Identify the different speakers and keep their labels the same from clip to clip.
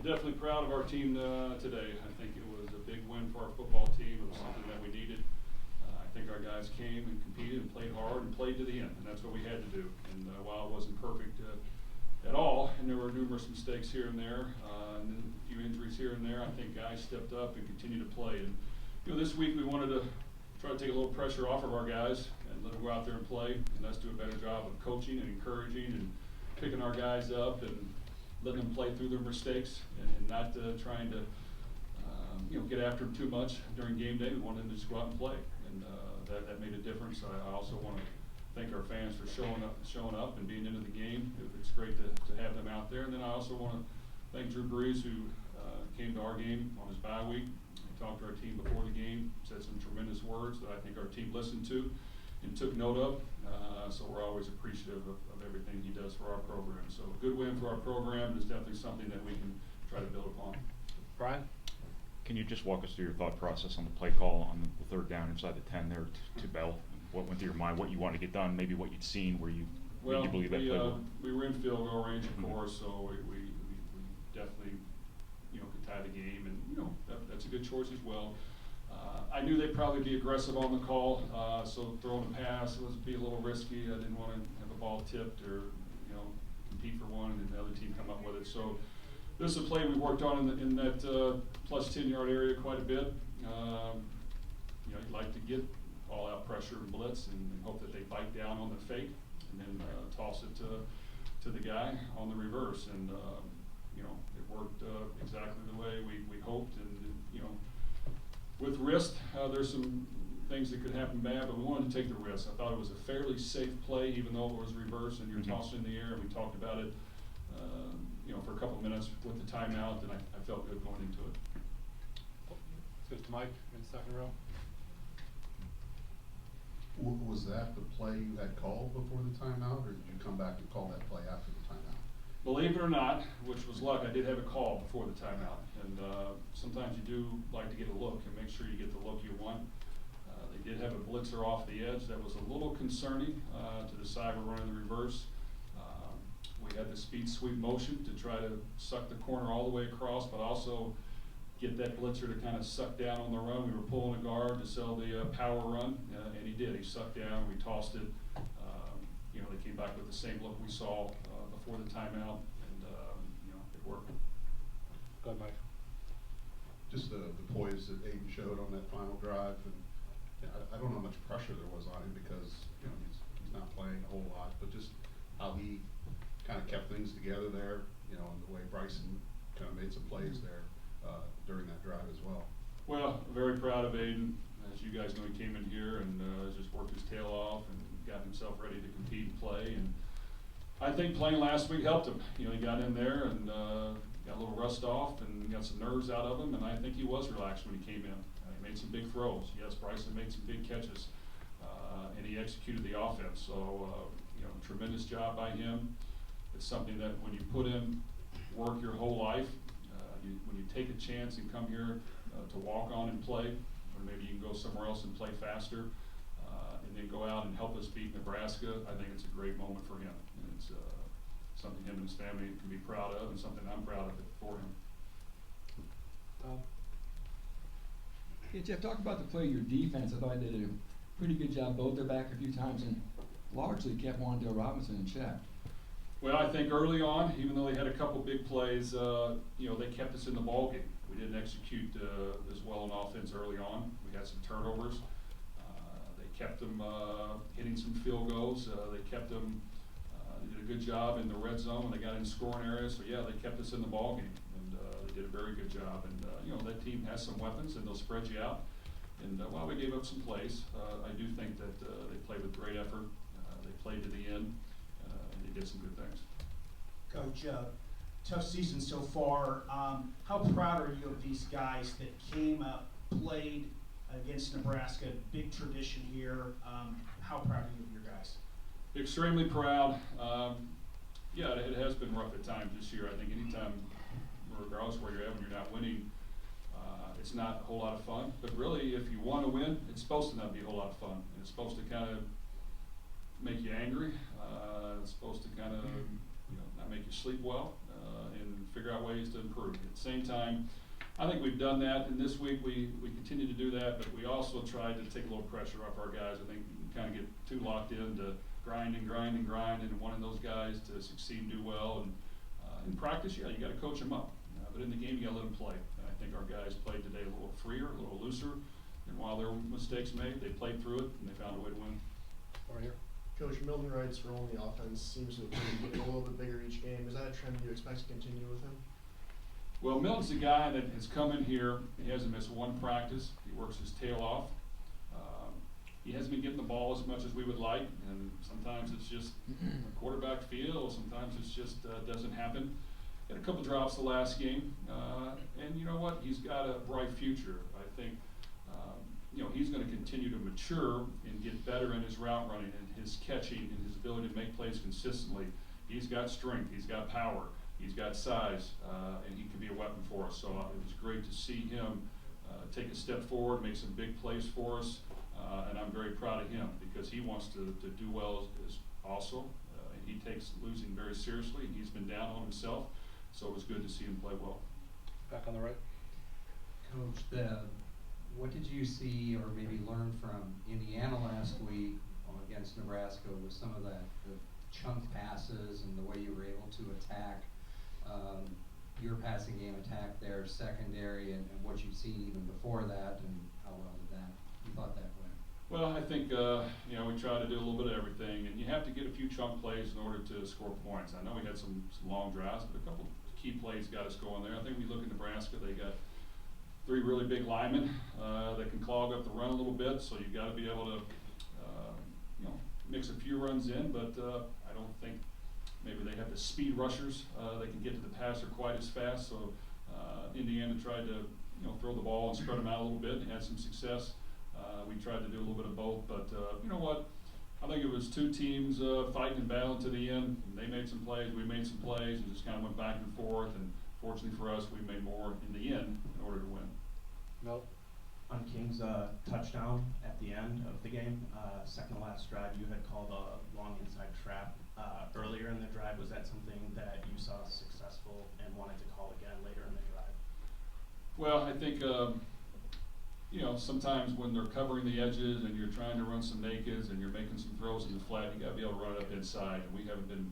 Speaker 1: definitely proud of our team today. I think it was a big win for our football team. It was something that we needed. I think our guys came and competed and played hard and played to the end, and that's what we had to do. And while it wasn't perfect at all, and there were numerous mistakes here and there, and then a few injuries here and there, I think guys stepped up and continued to play. And this week we wanted to try to take a little pressure off of our guys and let them go out there and play, and let's do a better job of coaching and encouraging and picking our guys up and letting them play through their mistakes and not trying to get after them too much during game day. We wanted them to just go out and play, and that made a difference. I also want to thank our fans for showing up and being into the game. It's great to have them out there. And then I also want to thank Drew Brees, who came to our game on his bye week. He talked to our team before the game, said some tremendous words that I think our team listened to and took note of. So we're always appreciative of everything he does for our program. So a good win for our program is definitely something that we can try to build upon.
Speaker 2: Brian?
Speaker 3: Can you just walk us through your thought process on the play call on the third down inside the 10 there to Bell? What went through your mind, what you wanted to get done, maybe what you'd seen, where you believe that play would?
Speaker 1: We were in field goal range, of course, so we definitely could tie the game, and that's a good choice as well. I knew they'd probably be aggressive on the call, so throwing a pass would be a little risky. I didn't want to have a ball tipped or compete for one and then the other team come up with it. So this is a play we worked on in that plus 10-yard area quite a bit. You'd like to get all-out pressure and blitz and hope that they bite down on the fake and then toss it to the guy on the reverse. And it worked exactly the way we hoped. And with wrist, there's some things that could happen bad, but we wanted to take the risk. I thought it was a fairly safe play, even though it was reverse and you're tossing in the air. And we talked about it, for a couple of minutes with the timeout, and I felt good going into it.
Speaker 2: Goes to Mike in the second row.
Speaker 4: Was that the play you had called before the timeout, or did you come back and call that play after the timeout?
Speaker 1: Believe it or not, which was luck, I did have a call before the timeout. And sometimes you do like to get a look and make sure you get the look you want. They did have a blitzer off the edge that was a little concerning to decide we're running the reverse. We had the speed sweep motion to try to suck the corner all the way across, but also get that blitzer to kind of suck down on the run. We were pulling a guard to sell the power run, and he did. He sucked down, we tossed it. They came back with the same look we saw before the timeout, and it worked.
Speaker 2: Go ahead, Mike.
Speaker 4: Just the poise that Aidan showed on that final drive, and I don't know how much pressure there was on him because he's not playing a whole lot, but just how he kind of kept things together there, and the way Bryson kind of made some plays there during that drive as well.
Speaker 1: Well, very proud of Aidan. As you guys know, he came in here and just worked his tail off and got himself ready to compete and play. And I think playing last week helped him. He got in there and got a little rust off and got some nerves out of him, and I think he was relaxed when he came in. He made some big throws. Yes, Bryson made some big catches, and he executed the offense. So, tremendous job by him. It's something that when you put in work your whole life, when you take a chance and come here to walk on and play, or maybe you can go somewhere else and play faster, and then go out and help us beat Nebraska, I think it's a great moment for him. And it's something him and his family can be proud of, and something I'm proud of it for him.
Speaker 5: Yeah, Jeff, talk about the play of your defense. I thought they did a pretty good job, both their back a few times, and largely kept Wandale Robinson in check.
Speaker 1: Well, I think early on, even though they had a couple big plays, they kept us in the ballgame. We didn't execute as well on offense early on. We had some turnovers. They kept them hitting some field goals. They kept them. They did a good job in the red zone when they got in scoring areas. So yeah, they kept us in the ballgame, and they did a very good job. And that team has some weapons, and they'll spread you out. And while we gave up some plays, I do think that they played with great effort. They played to the end. They did some good things.
Speaker 6: Coach, tough season so far. How proud are you of these guys that came up, played against Nebraska? Big tradition here. How proud are you of your guys?
Speaker 1: Extremely proud. Yeah, it has been rough at times this year. I think anytime, regardless where you're at, when you're not winning, it's not a whole lot of fun. But really, if you want to win, it's supposed to not be a whole lot of fun. It's supposed to kind of make you angry. It's supposed to kind of not make you sleep well and figure out ways to improve. At the same time, I think we've done that, and this week we continue to do that, but we also tried to take a little pressure off our guys. I think you kind of get too locked in to grind and wanting those guys to succeed and do well. And in practice, yeah, you got to coach them up, but in the game, you got to let them play. And I think our guys played today a little freer, a little looser, and while there were mistakes made, they played through it and they found a way to win.
Speaker 2: Over here.
Speaker 7: Coach, Milton Wright's role in the offense seems to be getting a little bit bigger each game. Is that a trend you expect to continue with him?
Speaker 1: Well, Milton's a guy that has come in here, he hasn't missed one practice, he works his tail off. He hasn't been getting the ball as much as we would like, and sometimes it's just a quarterback feel, sometimes it's just doesn't happen. Had a couple drops the last game, and you know what, he's got a bright future. I think he's going to continue to mature and get better in his route running and his catching and his ability to make plays consistently. He's got strength, he's got power, he's got size, and he can be a weapon for us. So it was great to see him take a step forward, make some big plays for us, and I'm very proud of him because he wants to do well as also. And he takes losing very seriously, and he's been down on himself, so it was good to see him play well.
Speaker 2: Back on the right.
Speaker 8: Coach, what did you see or maybe learn from Indiana last week against Nebraska with some of the chunk passes and the way you were able to attack your passing game, attack their secondary, and what you've seen even before that, and how well did you thought that went?
Speaker 1: Well, I think we try to do a little bit of everything, and you have to get a few chunk plays in order to score points. I know we had some long drives, but a couple key plays got us going there. I think we look at Nebraska; they got 3 really big linemen that can clog up the run a little bit. So you've got to be able to mix a few runs in, but I don't think maybe they have the speed rushers that can get to the passer quite as fast. So Indiana tried to throw the ball and spread them out a little bit and had some success. We tried to do a little bit of both, but you know what? I think it was 2 teams fighting and battling to the end. And they made some plays, we made some plays, and just kind of went back and forth. And fortunately for us, we made more in the end in order to win.
Speaker 2: No.
Speaker 9: On King's touchdown at the end of the game, second to last drive, you had called a long inside trap earlier in the drive. Was that something that you saw successful and wanted to call again later in the drive?
Speaker 1: Well, I think sometimes when they're covering the edges and you're trying to run some nakeds and you're making some throws in the flat, you got to be able to run it up inside, and we haven't been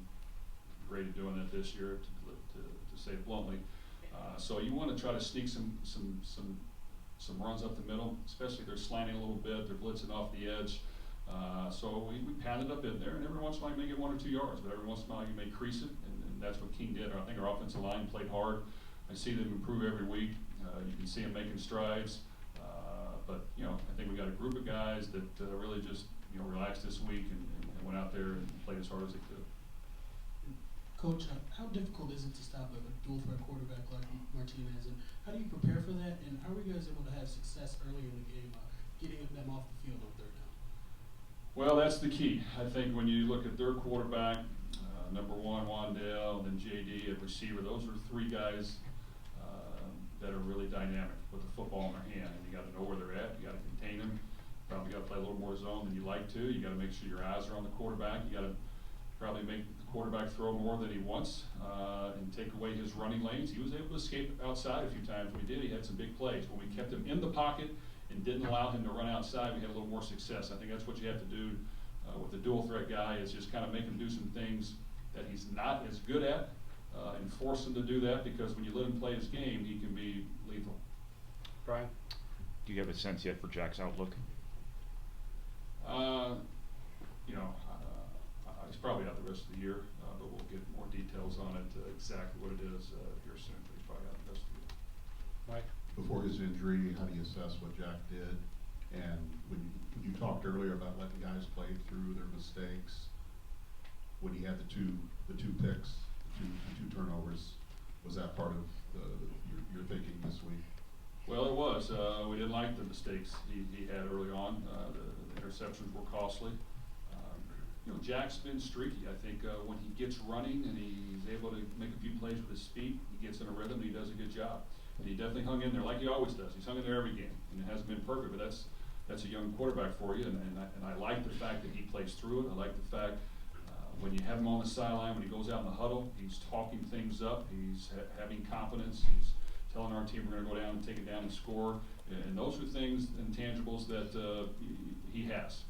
Speaker 1: great at doing that this year, to say it bluntly. So you want to try to sneak some runs up the middle, especially if they're slanting a little bit, they're blitzing off the edge. So we pounded up in there, and every once in a while you may get 1 or 2 yards, but every once in a while you may crease it, and that's what King did. I think our offensive line played hard. I see them improve every week. You can see them making strides. But I think we got a group of guys that really just relaxed this week and went out there and played as hard as they could.
Speaker 10: Coach, how difficult is it to stop a dual threat quarterback like Martinez, and how do you prepare for that, and how were you guys able to have success early in the game, getting them off the field on 3rd down?
Speaker 1: Well, that's the key. I think when you look at their quarterback, number 1, Wandale, and then JD at receiver, those are 3 guys that are really dynamic with the football in their hand. And you got to know where they're at. You got to contain them. Probably got to play a little more zone than you like to. You got to make sure your eyes are on the quarterback. You got to probably make the quarterback throw more than he wants and take away his running lanes. He was able to escape outside a few times. We did. He had some big plays. When we kept him in the pocket and didn't allow him to run outside, we had a little more success. I think that's what you have to do with the dual threat guy, is just kind of make him do some things that he's not as good at and force him to do that, because when you let him play his game, he can be lethal.
Speaker 2: Brian?
Speaker 3: Do you have a sense yet for Jack's outlook?
Speaker 1: He's probably out the rest of the year, but we'll get more details on it, exactly what it is here soon, but he's probably out the rest of the year.
Speaker 2: Mike?
Speaker 4: Before his injury, how do you assess what Jack did? And when you talked earlier about letting guys play through their mistakes, when he had the two picks, the two turnovers, was that part of your thinking this week?
Speaker 1: Well, it was. We didn't like the mistakes he had early on. The interceptions were costly. Jack's been streaky. I think when he gets running and he's able to make a few plays with his feet, he gets in a rhythm and he does a good job. And he definitely hung in there like he always does. He's hung in there every game, and it hasn't been perfect, but that's a young quarterback for you. And I like the fact that he plays through it. I like the fact When you have him on the sideline, when he goes out in the huddle, he's talking things up, he's having confidence, he's telling our team we're gonna go down and take it down and score. And those are things, intangibles that he has,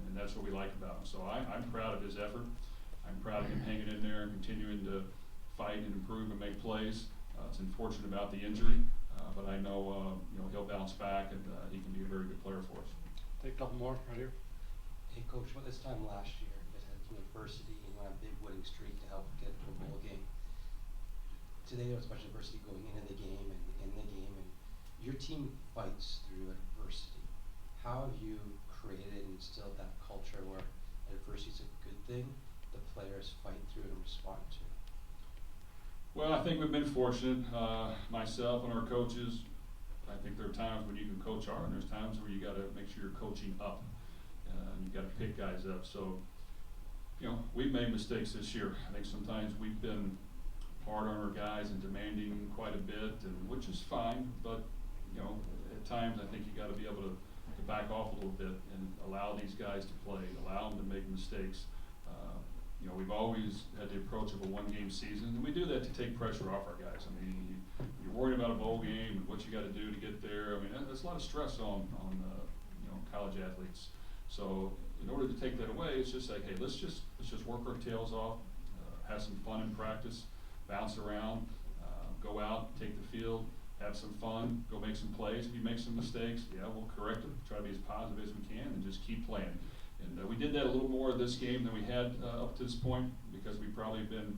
Speaker 1: and that's what we like about him. So I'm proud of his effort. I'm proud of him hanging in there and continuing to fight and improve and make plays. It's unfortunate about the injury, but I know he'll bounce back, and he can be a very good player for us.
Speaker 2: Take a couple more right here.
Speaker 11: Hey, Coach, about this time last year, you guys had some adversity and went on a big winning streak to help get to a bowl game. Today, there was much adversity going into the game and in the game, and your team fights through adversity. How have you created and instilled that culture where adversity is a good thing, the players fight through it and respond to it?
Speaker 1: Well, I think we've been fortunate, myself and our coaches. I think there are times when you can coach hard, and there's times where you gotta make sure you're coaching up. And you gotta pick guys up. So, we've made mistakes this year. I think sometimes we've been hard on our guys and demanding quite a bit, and which is fine, but, at times I think you gotta be able to back off a little bit and allow these guys to play, allow them to make mistakes. We've always had the approach of a one-game season, and we do that to take pressure off our guys. I mean, you're worried about a bowl game and what you gotta do to get there. I mean, that's a lot of stress on college athletes. So in order to take that away, it's just like, hey, let's just work our tails off, have some fun in practice, bounce around, go out, take the field, have some fun, go make some plays. If you make some mistakes, we'll correct them, try to be as positive as we can, and just keep playing. And we did that a little more this game than we had up to this point, because we've probably been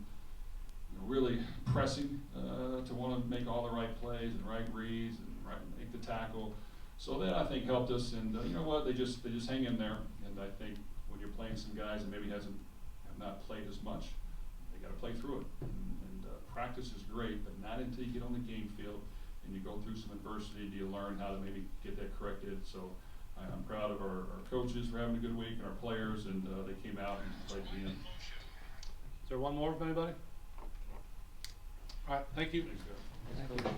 Speaker 1: really pressing to want to make all the right plays and right reads and make the tackle. So that, I think, helped us. And you know what? They just hang in there. And I think when you're playing some guys that maybe have not played as much, they got to play through it. And practice is great, but not until you get on the game field and you go through some adversity do you learn how to maybe get that corrected. So I'm proud of our coaches for having a good week, and our players, and they came out and played at the end.
Speaker 2: Is there one more from anybody? All right, thank you.
Speaker 1: Thanks, guys.
Speaker 2: Thank you.